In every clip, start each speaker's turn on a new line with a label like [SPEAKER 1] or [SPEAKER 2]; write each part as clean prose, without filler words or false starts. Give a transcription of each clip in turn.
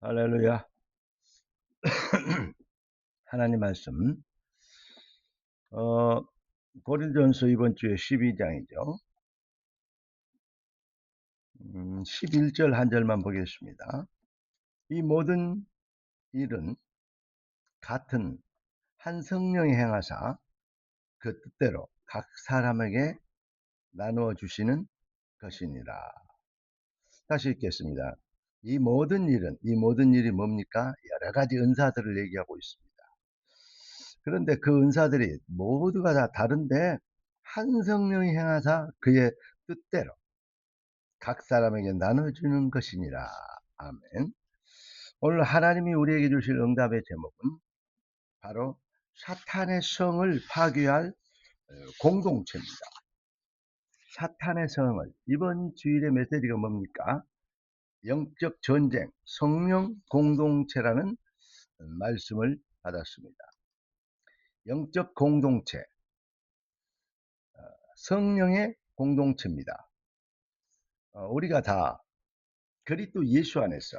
[SPEAKER 1] 할렐루야. 하나님 말씀. 어, 고린도전서 이번 주에 12장이죠. 11절 한 절만 보겠습니다. 이 모든 일은 같은 한 성령이 행하사 그 뜻대로 각 사람에게 나누어 주시는 것이니라. 다시 읽겠습니다. 이 모든 일이 뭡니까? 여러 가지 은사들을 얘기하고 있습니다. 그런데 그 은사들이 모두가 다 다른데 한 성령이 행하사 그의 뜻대로 각 사람에게 나눠주는 것이니라. 아멘. 오늘 하나님이 우리에게 주실 응답의 제목은 바로 사탄의 성을 파괴할 공동체입니다. 사탄의 성을. 이번 주일의 메시지가 뭡니까? 영적 전쟁, 성령 공동체라는 말씀을 받았습니다. 영적 공동체, 성령의 공동체입니다. 우리가 다 그리스도 예수 안에서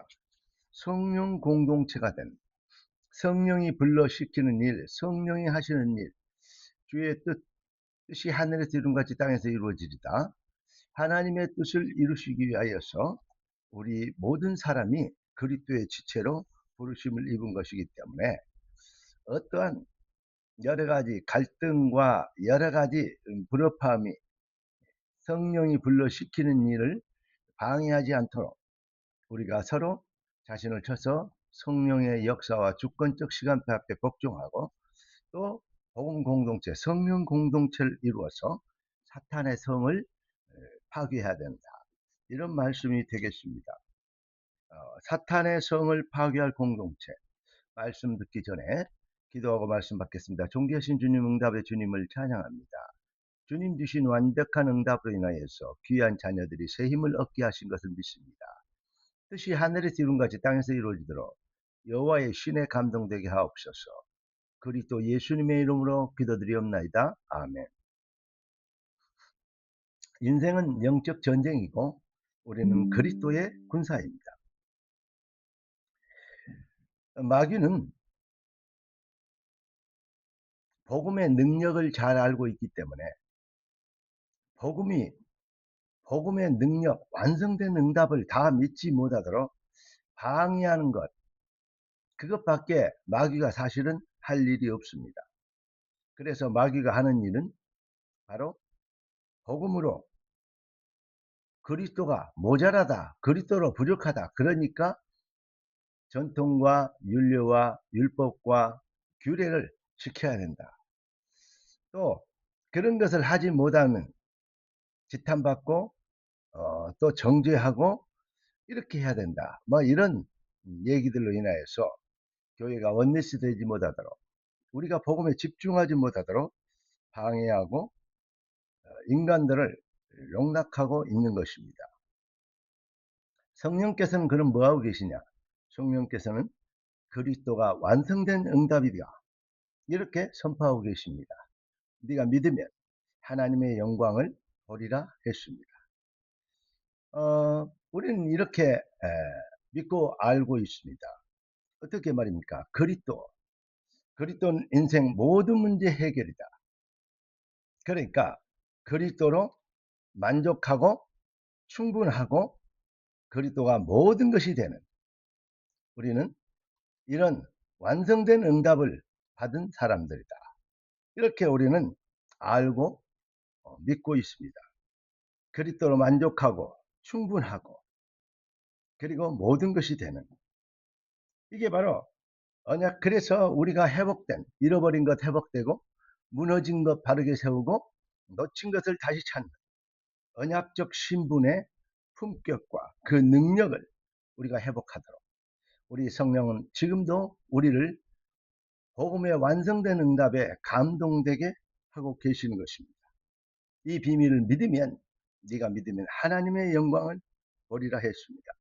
[SPEAKER 1] 성령 공동체가 된, 성령이 불러시키는 일, 성령이 하시는 일, 주의 뜻이 하늘에서 이룬같이 땅에서 이루어지리다. 하나님의 뜻을 이루시기 위하여서 우리 모든 사람이 그리스도의 지체로 부르심을 입은 것이기 때문에 어떠한 여러 가지 갈등과 여러 가지 불협화음이 성령이 불러시키는 일을 방해하지 않도록 우리가 서로 자신을 쳐서 성령의 역사와 주권적 시간표 앞에 복종하고 또 복음 공동체, 성령 공동체를 이루어서 사탄의 성을 파괴해야 된다. 이런 말씀이 되겠습니다. 사탄의 성을 파괴할 공동체. 말씀 듣기 전에 기도하고 말씀 받겠습니다. 존귀하신 주님, 응답의 주님을 찬양합니다. 주님 주신 완벽한 응답으로 인하여서 귀한 자녀들이 새 힘을 얻게 하신 것을 믿습니다. 뜻이 하늘에서 이룬같이 땅에서 이루어지도록 여호와의 신에 감동되게 하옵소서. 그리스도 예수님의 이름으로 기도드리옵나이다. 아멘. 인생은 영적 전쟁이고 우리는 그리스도의 군사입니다. 마귀는 복음의 능력을 잘 알고 있기 때문에 복음의 능력, 완성된 응답을 다 믿지 못하도록 방해하는 것, 그것밖에 마귀가 사실은 할 일이 없습니다. 그래서 마귀가 하는 일은 바로 복음으로 그리스도가 모자라다, 그리스도로 부족하다, 그러니까 전통과 윤리와 율법과 규례를 지켜야 된다. 또 그런 것을 하지 못하면 지탄받고 또 정죄하고 이렇게 해야 된다. 뭐 이런 얘기들로 인하여서 교회가 원리스 되지 못하도록, 우리가 복음에 집중하지 못하도록 방해하고 인간들을 용납하고 있는 것입니다. 성령께서는 그럼 뭐하고 계시냐? 성령께서는 그리스도가 완성된 응답이다, 이렇게 선포하고 계십니다. 네가 믿으면 하나님의 영광을 보리라 했습니다. 우리는 이렇게 믿고 알고 있습니다. 어떻게 말입니까? 그리스도는 인생 모든 문제 해결이다. 그러니까 그리스도로 만족하고 충분하고 그리스도가 모든 것이 되는, 우리는 이런 완성된 응답을 받은 사람들이다. 이렇게 우리는 알고 믿고 있습니다. 그리스도로 만족하고 충분하고 그리고 모든 것이 되는, 이게 바로 언약. 그래서 우리가 회복된, 잃어버린 것 회복되고 무너진 것 바르게 세우고 놓친 것을 다시 찾는 언약적 신분의 품격과 그 능력을 우리가 회복하도록 우리 성령은 지금도 우리를 복음의 완성된 응답에 감동되게 하고 계시는 것입니다. 이 비밀을 믿으면, 네가 믿으면 하나님의 영광을 보리라 했습니다.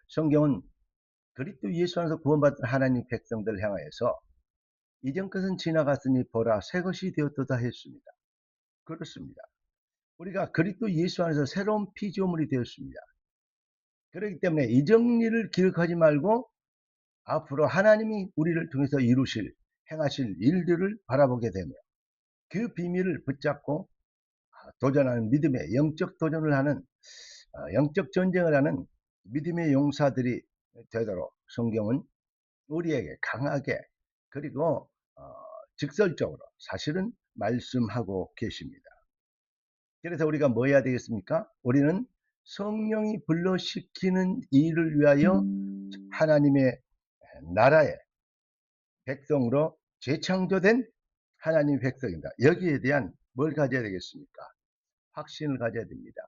[SPEAKER 1] 성경은 그리스도 예수 안에서 구원받은 하나님 백성들을 향하여서 이전 것은 지나갔으니 보라 새 것이 되었도다 했습니다. 그렇습니다. 우리가 그리스도 예수 안에서 새로운 피조물이 되었습니다. 그렇기 때문에 이전 일을 기억하지 말고 앞으로 하나님이 우리를 통해서 이루실 행하실 일들을 바라보게 되며 그 비밀을 붙잡고 도전하는 믿음의 영적 도전을 하는 영적 전쟁을 하는 믿음의 용사들이 되도록 성경은 우리에게 강하게 그리고 직설적으로 사실은 말씀하고 계십니다. 그래서 우리가 뭐 해야 되겠습니까? 우리는 성령이 불러시키는 일을 위하여 하나님의 나라의 백성으로 재창조된 하나님의 백성입니다. 여기에 대한 뭘 가져야 되겠습니까? 확신을 가져야 됩니다.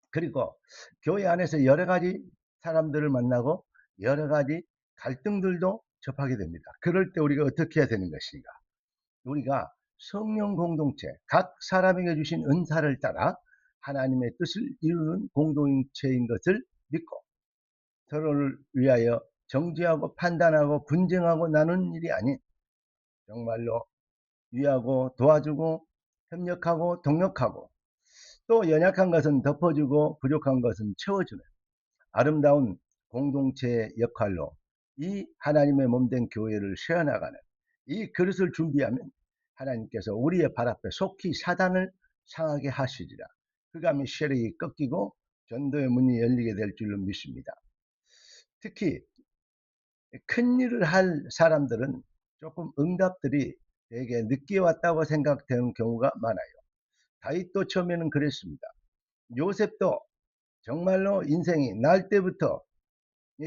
[SPEAKER 1] 그리고 교회 안에서 여러 가지 사람들을 만나고 여러 가지 갈등들도 접하게 됩니다. 그럴 때 우리가 어떻게 해야 되는 것인가? 우리가 성령 공동체, 각 사람에게 주신 은사를 따라 하나님의 뜻을 이루는 공동체인 것을 믿고 서로를 위하여 정죄하고 판단하고 분쟁하고 나누는 일이 아닌 정말로 위하고 도와주고 협력하고 동력하고 또 연약한 것은 덮어주고 부족한 것은 채워주는 아름다운 공동체의 역할로 이 하나님의 몸된 교회를 세워나가는 이 그릇을 준비하면 하나님께서 우리의 발 앞에 속히 사단을 상하게 하시리라. 흑암의 세력이 꺾이고 전도의 문이 열리게 될 줄로 믿습니다. 특히 큰 일을 할 사람들은 조금 응답들이 되게 늦게 왔다고 생각되는 경우가 많아요. 다윗도 처음에는 그랬습니다. 요셉도 정말로 인생이 날 때부터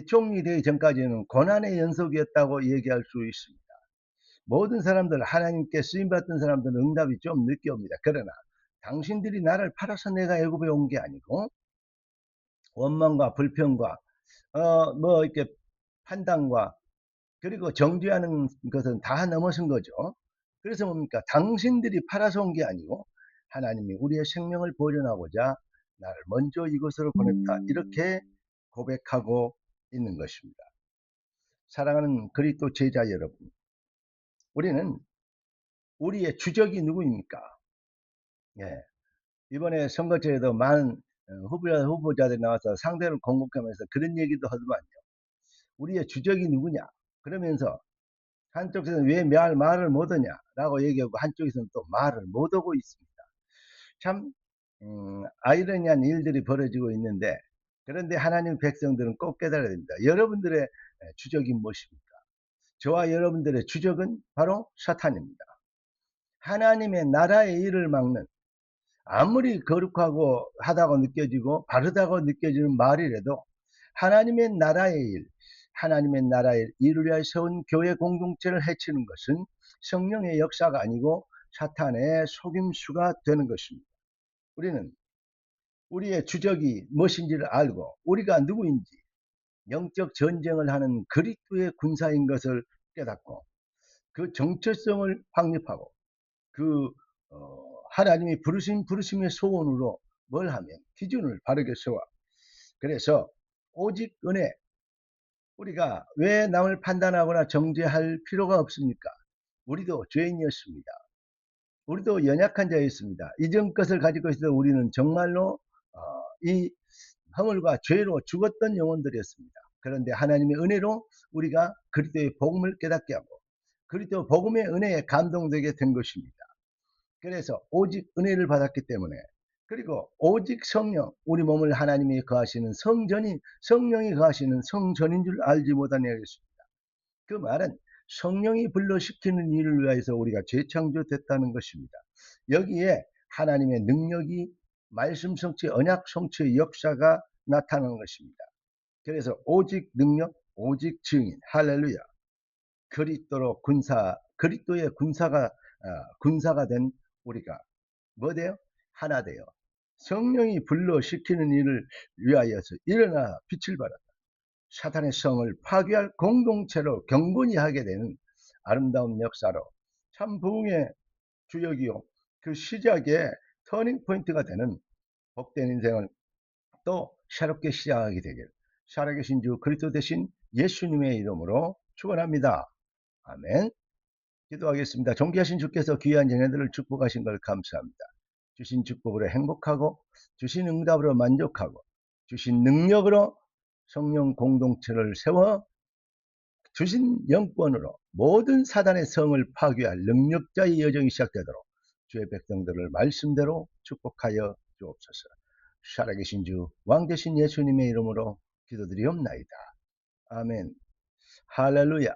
[SPEAKER 1] 총리 되기 전까지는 고난의 연속이었다고 얘기할 수 있습니다. 모든 사람들 하나님께 쓰임받던 사람들은 응답이 좀 늦게 옵니다. 그러나 당신들이 나를 팔아서 내가 애굽에 온 게 아니고 원망과 불평과 뭐 이렇게 판단과 그리고 정죄하는 것은 다 넘어선 거죠. 그래서 뭡니까? 당신들이 팔아서 온 게 아니고 하나님이 우리의 생명을 보존하고자 나를 먼저 이곳으로 보냈다. 이렇게 고백하고 있는 것입니다. 사랑하는 그리스도 제자 여러분, 우리는 우리의 주적이 누구입니까? 예, 이번에 선거제에도 많은 후보자들이 나와서 상대를 공격하면서 그런 얘기도 하더만요. 우리의 주적이 누구냐? 그러면서 한쪽에서는 왜 말을 못하냐라고 얘기하고 한쪽에서는 또 말을 못하고 있습니다. 참 아이러니한 일들이 벌어지고 있는데 그런데 하나님 백성들은 꼭 깨달아야 됩니다. 여러분들의 주적이 무엇입니까? 저와 여러분들의 주적은 바로 사탄입니다. 하나님의 나라의 일을 막는 아무리 거룩하고 하다고 느껴지고 바르다고 느껴지는 말이라도 하나님의 나라의 일, 하나님의 나라의 일을 위하여 세운 교회 공동체를 해치는 것은 성령의 역사가 아니고 사탄의 속임수가 되는 것입니다. 우리는 우리의 주적이 무엇인지를 알고 우리가 누구인지 영적 전쟁을 하는 그리스도의 군사인 것을 깨닫고 그 정체성을 확립하고 그 하나님이 부르심의 소원으로 뭘 하면 기준을 바르게 세워. 그래서 오직 은혜, 우리가 왜 남을 판단하거나 정죄할 필요가 없습니까? 우리도 죄인이었습니다. 우리도 연약한 자였습니다. 이전 것을 가지고 있어 우리는 정말로 이 허물과 죄로 죽었던 영혼들이었습니다. 그런데 하나님의 은혜로 우리가 그리스도의 복음을 깨닫게 하고 그리스도 복음의 은혜에 감동되게 된 것입니다. 그래서 오직 은혜를 받았기 때문에 그리고 오직 성령, 우리 몸을 하나님이 거하시는 성령이 거하시는 성전인 줄 알지 못하냐겠습니다. 그 말은 성령이 불러시키는 일을 위하여서 우리가 재창조됐다는 것입니다. 여기에 하나님의 능력이 말씀 성취, 언약 성취의 역사가 나타나는 것입니다. 그래서 오직 능력, 오직 증인, 할렐루야. 그리스도의 군사가 된 우리가 뭐 돼요? 하나 돼요. 성령이 불러시키는 일을 위하여서 일어나 빛을 발하다. 사탄의 성을 파괴할 공동체로 경건히 하게 되는 아름다운 역사로 참 부흥의 주역이요. 그 시작의 터닝 포인트가 되는 복된 인생을 또 새롭게 시작하게 되길 살아계신 주 그리스도 대신 예수님의 이름으로 축원합니다. 아멘. 기도하겠습니다. 존귀하신 주께서 귀한 자녀들을 축복하신 걸 감사합니다. 주신 축복으로 행복하고 주신 응답으로 만족하고 주신 능력으로 성령 공동체를 세워 주신 영권으로 모든 사단의 성을 파괴할 능력자의 여정이 시작되도록 주의 백성들을 말씀대로 축복하여 주옵소서. 살아계신 주 왕되신 예수님의 이름으로 기도드리옵나이다. 아멘. 할렐루야.